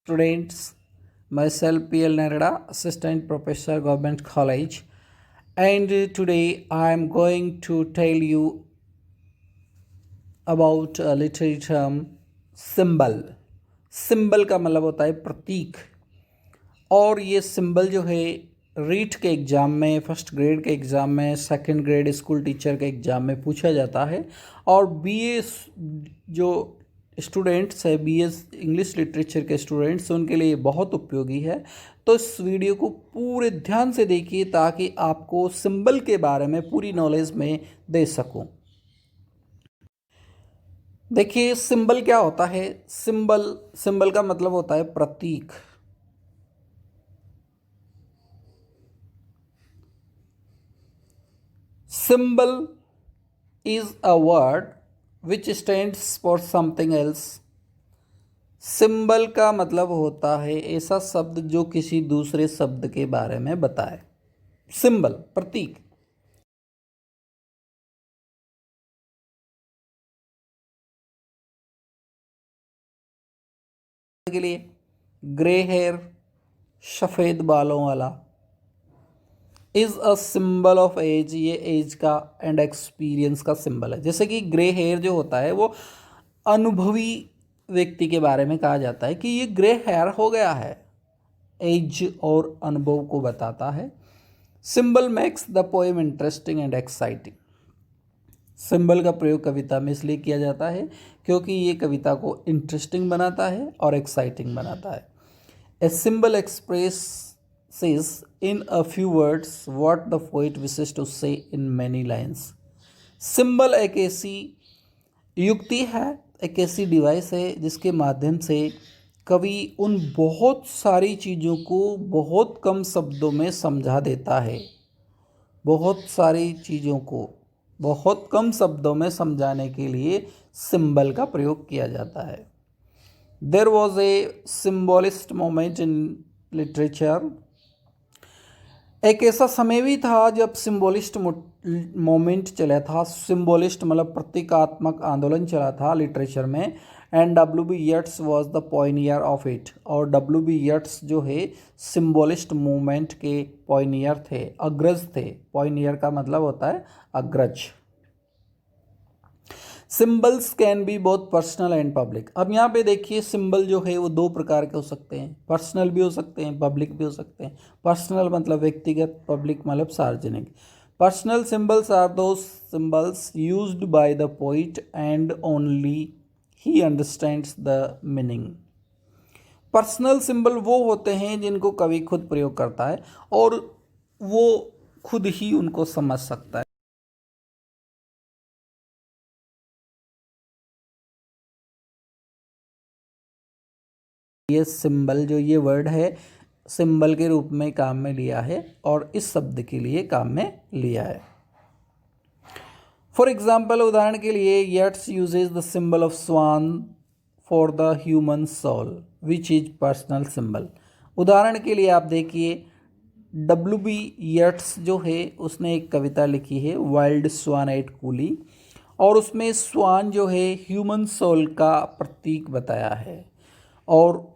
students. Myself PL Nerada, Assistant Professor, Government College, and today I am going to tell you about a literary term symbol. Symbol का मतलब होता है प्रतीक, और ये symbol जो है रीट के एग्ज़ाम में, फर्स्ट ग्रेड के एग्ज़ाम में, सेकंड ग्रेड स्कूल टीचर के एग्ज़ाम में पूछा जाता है। और बीए जो स्टूडेंट्स है, बीए इंग्लिश लिटरेचर के स्टूडेंट्स, उनके लिए बहुत उपयोगी है। तो इस वीडियो को पूरे ध्यान से देखिए ताकि आपको सिंबल के बारे में पूरी नॉलेज में दे सकूं। देखिए सिंबल क्या होता है। सिंबल का मतलब होता है प्रतीक। Symbol is a word which stands for something else. Symbol का मतलब होता है ऐसा शब्द जो किसी दूसरे शब्द के बारे में बताए। सिंबल प्रतीक। के लिए ग्रे हेयर, सफ़ेद बालों वाला, is a symbol of age. ये एज का एंड एक्सपीरियंस का सिंबल है। जैसे कि ग्रे हेयर जो होता है वो अनुभवी व्यक्ति के बारे में कहा जाता है कि ये ग्रे हेयर हो गया है, एज और अनुभव को बताता है। Symbol makes the poem interesting and exciting. Symbol का प्रयोग कविता में इसलिए किया जाता है क्योंकि ये कविता को इंटरेस्टिंग बनाता है और एक्साइटिंग बनाता है। A symbol expresses in a few words what the poet wishes to say in many lines. Symbol एक ऐसी युक्ति है, एक ऐसी डिवाइस है जिसके माध्यम से कवि उन बहुत सारी चीज़ों को बहुत कम शब्दों में समझा देता है। बहुत सारी चीज़ों को बहुत कम शब्दों में समझाने के लिए सिंबल का प्रयोग किया जाता है। There was a symbolist moment in literature. एक ऐसा समय भी था जब सिम्बोलिस्ट मोमेंट चला था। सिम्बोलिस्ट मतलब प्रतीकात्मक आंदोलन चला था लिटरेचर में। And W.B. Yeats was the pioneer of it. और W.B. येट्स जो है सिम्बोलिस्ट मूवमेंट के पॉइनियर थे, अग्रज थे। पॉइनियर का मतलब होता है अग्रज। Symbols can be both personal and public. अब यहाँ पे देखिए सिंबल जो है वो दो प्रकार के हो सकते हैं, पर्सनल भी हो सकते हैं, पब्लिक भी हो सकते हैं। पर्सनल मतलब व्यक्तिगत, पब्लिक मतलब सार्वजनिक। Personal symbols are those symbols used by the poet and only he understands the meaning. Personal symbol वो होते हैं जिनको कवि खुद प्रयोग करता है और वो खुद ही उनको समझ सकता है। ये सिंबल जो ये वर्ड है सिंबल के रूप में काम में लिया है और इस शब्द के लिए काम में लिया है। फॉर एग्जाम्पल, उदाहरण के लिए, Yeats uses the symbol of swan for the human soul which is personal symbol. उदाहरण के लिए आप देखिए W.B. येट्स जो है उसने एक कविता लिखी है वाइल्ड स्वान एट कूली, और उसमें स्वान जो है ह्यूमन सोल का प्रतीक बताया है और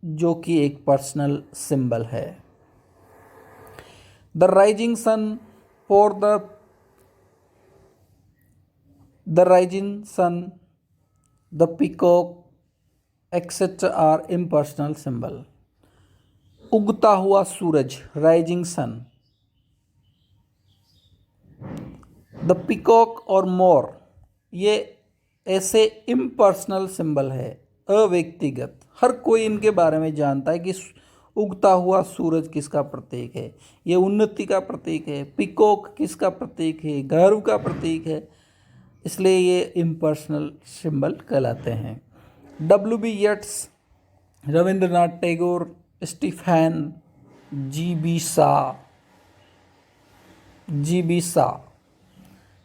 जो कि एक पर्सनल सिंबल है। The rising sun for the rising sun, the peacock etcetera are impersonal symbol. उगता हुआ सूरज, राइजिंग सन, द पीकॉक और मोर, ये ऐसे इम्पर्सनल सिंबल है, अव्यक्तिगत। हर कोई इनके बारे में जानता है कि उगता हुआ सूरज किसका प्रतीक है, ये उन्नति का प्रतीक है। पीकॉक किसका प्रतीक है, गर्व का प्रतीक है, इसलिए ये इम्पर्सनल सिंबल कहलाते हैं। W.B. Yeats, Rabindranath Tagore, Stephen, G.B. Shaw,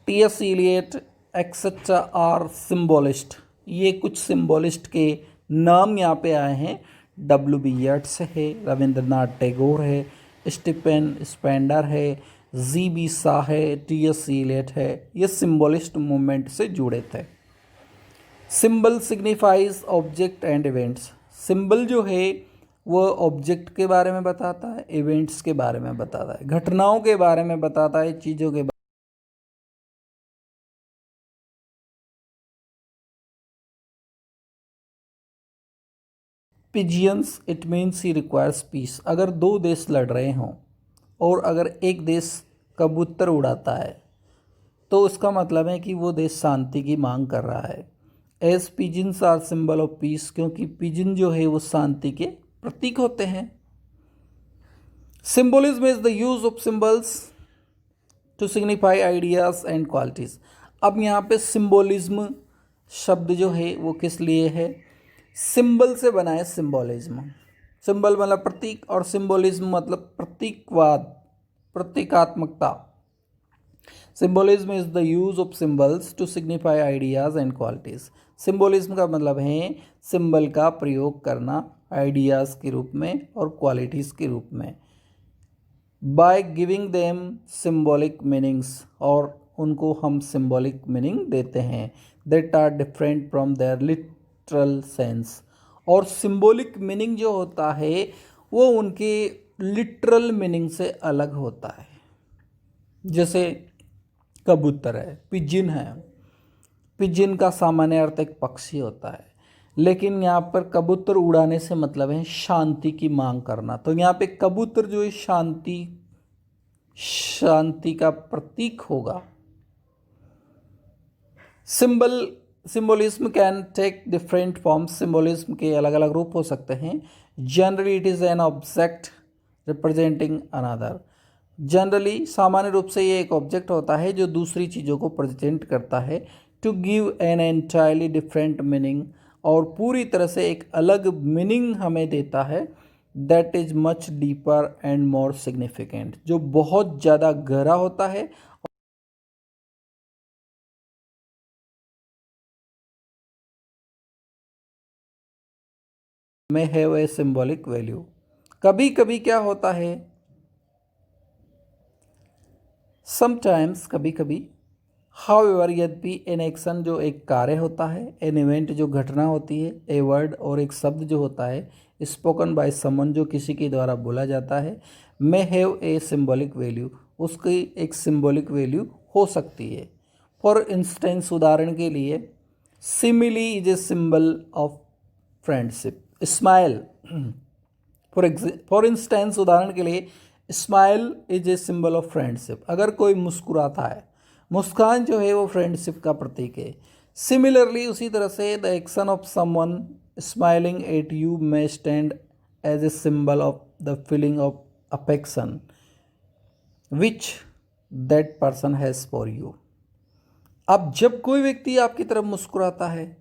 T.S. Eliot etcetera are symbolist. ये कुछ सिम्बोलिस्ट के नाम यहाँ पे आए हैं। W.B. येट्स है, रविंद्रनाथ टैगोर है, स्टीफन स्पेंडर है, G.B. शाह है, T.S. इलियट है। ये सिम्बोलिस्ट मूवमेंट से जुड़े थे। Symbol signifies object and events. Symbol जो है वो ऑब्जेक्ट के बारे में बताता है, इवेंट्स के बारे में बताता है, घटनाओं के बारे में बताता है, चीज़ों के pigeons it means he requires peace. अगर दो देश लड़ रहे हों और अगर एक देश कबूतर उड़ाता है तो उसका मतलब है कि वो देश शांति की मांग कर रहा है। As pigeons are symbol of peace, क्योंकि पिजिन जो है वो शांति के प्रतीक होते हैं। Symbolism is the use of symbols to signify ideas and qualities. अब यहाँ पे सिंबोलिज्म शब्द जो है वो किस लिए है? सिंबल से बना है सिंबोलिज्म। सिंबल मतलब प्रतीक और सिंबोलिज्म मतलब प्रतीकवाद, प्रतीकात्मकता। Symbolism is the use of symbols to signify ideas and qualities. Symbolism का मतलब है सिंबल का प्रयोग करना आइडियाज के रूप में और क्वालिटीज के रूप में। By giving them symbolic meanings, और उनको हम सिम्बॉलिक मीनिंग देते हैं that are different from their literal sense. और सिम्बॉलिक मीनिंग जो होता है वो उनके लिटरल मीनिंग से अलग होता है। जैसे कबूतर है, पिजिन है। पिजिन का सामान्य अर्थ एक पक्षी होता है, लेकिन यहाँ पर कबूतर उड़ाने से मतलब है शांति की मांग करना। तो यहाँ पे कबूतर जो है शांति, शांति का प्रतीक होगा। Symbol, symbolism can take different forms. Symbolism के अलग अलग रूप हो सकते हैं। Generally it is an object representing another. Generally सामान्य रूप से ये एक ऑब्जेक्ट होता है जो दूसरी चीज़ों को प्रेजेंट करता है। To give an entirely different meaning, और पूरी तरह से एक अलग मीनिंग हमें देता है। That is much deeper and more significant, जो बहुत ज़्यादा गहरा होता है। में हैव ए सिंबॉलिक वैल्यू। कभी कभी क्या होता है, समटाइम्स कभी कभी, हाउएवर यद्यपि, एन एक्शन जो एक कार्य होता है, एन इवेंट जो घटना होती है, ए वर्ड और एक शब्द जो होता है, स्पोकन बाय समन जो किसी के द्वारा बोला जाता है, may have a symbolic value, उसकी एक सिंबॉलिक वैल्यू हो सकती है। फॉर इंस्टेंस, उदाहरण के लिए, simile is a symbol of friendship. Smile, for instance उदाहरण के लिए, smile is a symbol of friendship. अगर कोई मुस्कुराता है, मुस्कान जो है वो फ्रेंडशिप का प्रतीक है। सिमिलरली, उसी तरह से the action of someone smiling at you may stand as a symbol of the feeling of affection which that person has for you. अब जब कोई व्यक्ति आपकी तरफ मुस्कुराता है,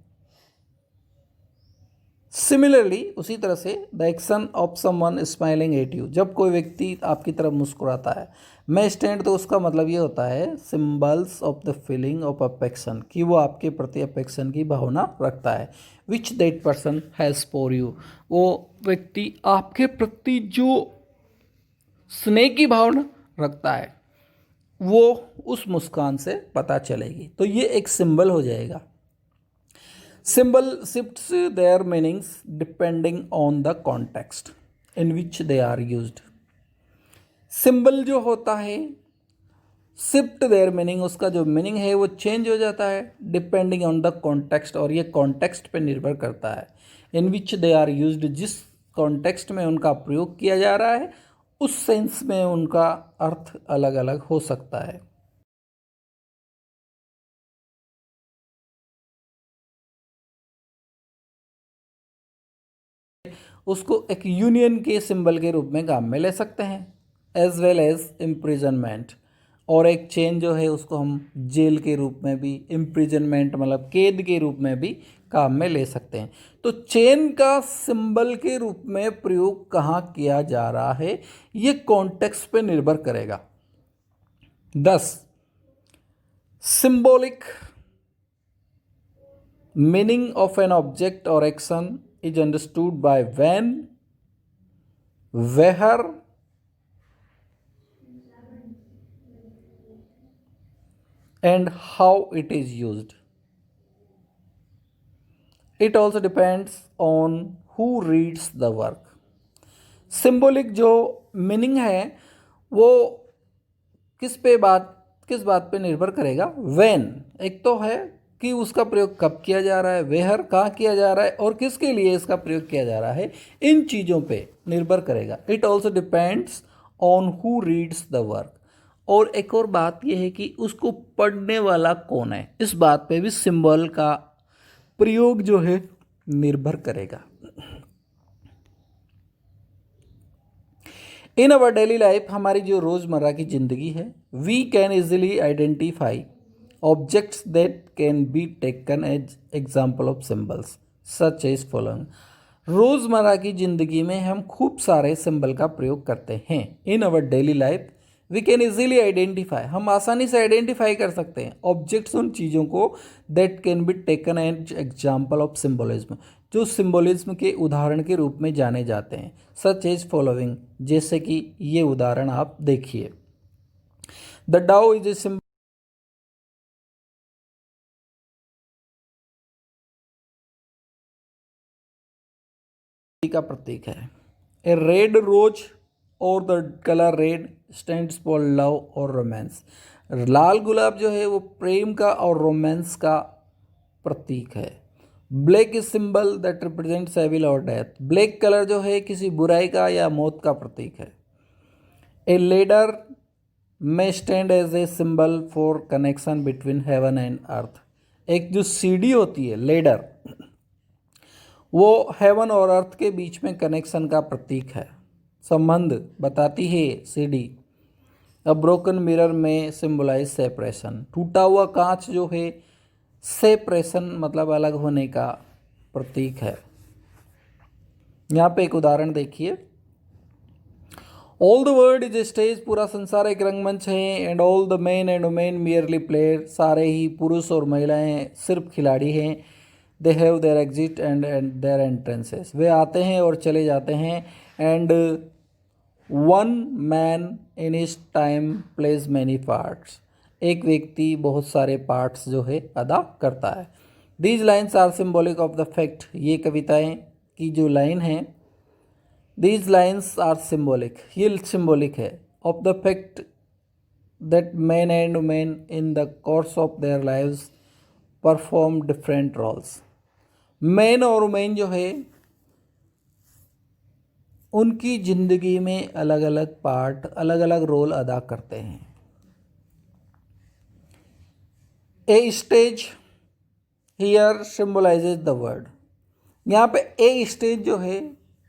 सिमिलरली उसी तरह से the action of someone smiling at you, जब कोई व्यक्ति आपकी तरफ मुस्कुराता है, मैं स्टैंड, तो उसका मतलब ये होता है symbols of the feeling of affection, कि वो आपके प्रति अफेक्शन की भावना रखता है। विच that person has for you, वो व्यक्ति आपके प्रति जो स्नेह की भावना रखता है वो उस मुस्कान से पता चलेगी। तो ये एक सिंबल हो जाएगा। Symbol shifts their meanings depending on the context in which they are used. Symbol जो होता है, शिफ्ट देयर मीनिंग, उसका जो मीनिंग है वो चेंज हो जाता है डिपेंडिंग ऑन द कॉन्टेक्स्ट, और ये कॉन्टेक्स्ट पे निर्भर करता है। इन विच दे आर यूज्ड, जिस कॉन्टेक्स्ट में उनका प्रयोग किया जा रहा है उस सेंस में उनका अर्थ अलग अलग हो सकता है। उसको एक यूनियन के सिंबल के रूप में काम में ले सकते हैं, एज वेल एज इम्प्रिजनमेंट। और एक चेन जो है उसको हम जेल के रूप में भी, इम्प्रिजनमेंट मतलब कैद के रूप में भी काम में ले सकते हैं। तो चेन का सिंबल के रूप में प्रयोग कहाँ किया जा रहा है ये कॉन्टेक्स्ट पे निर्भर करेगा। 10 symbolic meaning of an object और action is understood by when, where, and how it is used. It also depends on who reads the work. Symbolic जो मीनिंग है वो किस बात पे निर्भर करेगा? व्हेन, एक तो है कि उसका प्रयोग कब किया जा रहा है, वेयर कहाँ किया जा रहा है, और किसके लिए इसका प्रयोग किया जा रहा है, इन चीज़ों पे निर्भर करेगा। It also depends on who reads the work. और एक और बात यह है कि उसको पढ़ने वाला कौन है, इस बात पे भी सिंबल का प्रयोग जो है निर्भर करेगा। इन अवर डेली लाइफ, हमारी जो रोज़मर्रा की ज़िंदगी है, we can easily identify objects that can be taken as example of symbols such as following. रोज़मर्रा की ज़िंदगी में हम खूब सारे सिंबल का प्रयोग करते हैं। In our daily life we can easily identify, हम आसानी से आइडेंटिफाई कर सकते हैं ऑब्जेक्ट्स, उन चीज़ों को, that can be taken as example of symbolism, जो सिंबोलिज्म के उदाहरण के रूप में जाने जाते हैं। सच एज फॉलोइंग, जैसे कि ये उदाहरण आप देखिए। द डाउ इज ए सिंबल का प्रतीक है। ए रेड रोज और the colour red stands for love और रोमांस। लाल गुलाब जो है वो प्रेम का और रोमांस का प्रतीक है। Black is symbol that represents evil और डेथ। ब्लैक कलर जो है किसी बुराई का या मौत का प्रतीक है। A ladder may stand as a symbol for connection between heaven and earth. एक जो सीढ़ी होती है लेडर, वो हेवन और अर्थ के बीच में कनेक्शन का प्रतीक है, संबंध बताती है सीढ़ी। अ ब्रोकन मिरर में सिंबलाइज सेपरेशन। टूटा हुआ कांच जो है सेपरेशन मतलब अलग होने का प्रतीक है। यहाँ पे एक उदाहरण देखिए। All the world is a stage, पूरा संसार एक रंगमंच है। And all the man and women merely player, सारे ही पुरुष और महिलाएं सिर्फ खिलाड़ी हैं। They have their exit and their entrances, वे आते हैं और चले जाते हैं। And one man in his time plays many parts, एक व्यक्ति बहुत सारे पार्ट्स जो है अदा करता है। These lines are symbolic of the fact, ये कविताएं की जो लाइन है, दीज लाइन्स आर सिम्बॉलिक, ये सिम्बॉलिक है, of the fact that man and women in the course of their lives perform different roles. Man और वुमेन जो है उनकी जिंदगी में अलग अलग पार्ट, अलग अलग रोल अदा करते हैं। A stage here symbolises the world, यहाँ पे ए स्टेज जो है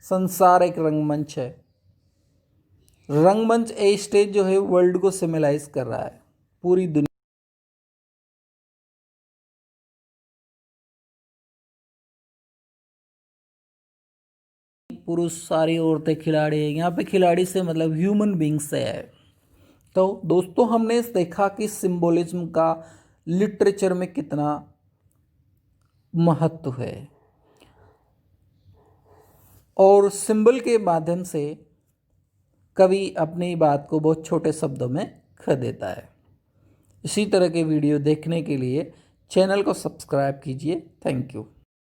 संसार एक रंगमंच है। रंगमंच ए स्टेज जो है वर्ल्ड को सिम्बलाइज कर रहा है, पूरी दुनिया। पुरुष सारी औरतें खिलाड़ी है, यहाँ पे खिलाड़ी से मतलब ह्यूमन बींग से है। तो दोस्तों हमने देखा कि सिंबोलिज्म का लिटरेचर में कितना महत्व है और सिंबल के माध्यम से कवि अपनी बात को बहुत छोटे शब्दों में कह देता है। इसी तरह के वीडियो देखने के लिए चैनल को सब्सक्राइब कीजिए। Thank you.